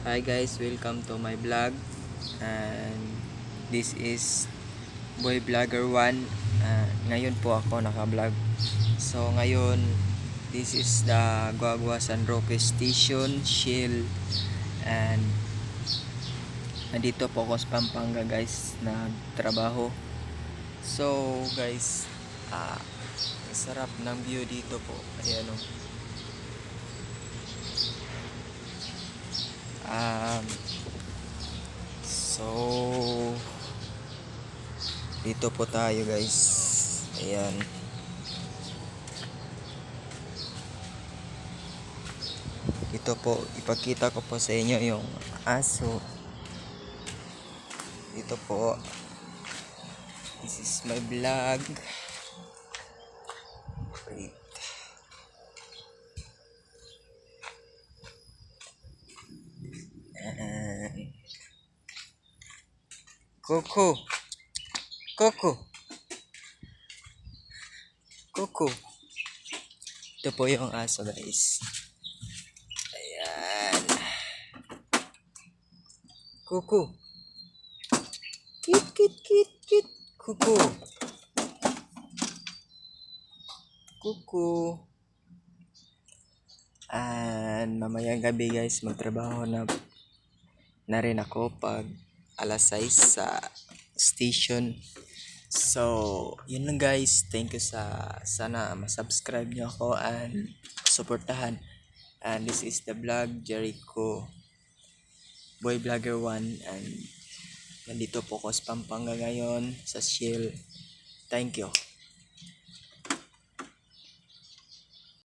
Hi guys, welcome to my vlog. And this is Boy Vlogger 1. Ngayon po ako naka-vlog. So ngayon, this is the Guagua San Roque Station, Shell. And nandito po ako sa Pampanga guys, na trabaho. So guys, sarap ng view dito po. Ayan o. So dito po tayo guys. Ayan. Ito po, ipakita ko po sa inyo yung aso. Dito po. This is my vlog. Wait. Coco. Coco. Coco. Ito po yung aso guys. Ayan. Coco. Kit, kit, kit, kit. Coco. Coco. And mamayang gabi guys, magtrabaho na rin ako pag alas 6 sa station. So, yun lang guys. Thank you sana masubscribe nyo ako and supportahan. And this is the vlog, Jericho Boy Vlogger 1. And nandito po ako sa Pampanga ngayon sa Shell. Thank you.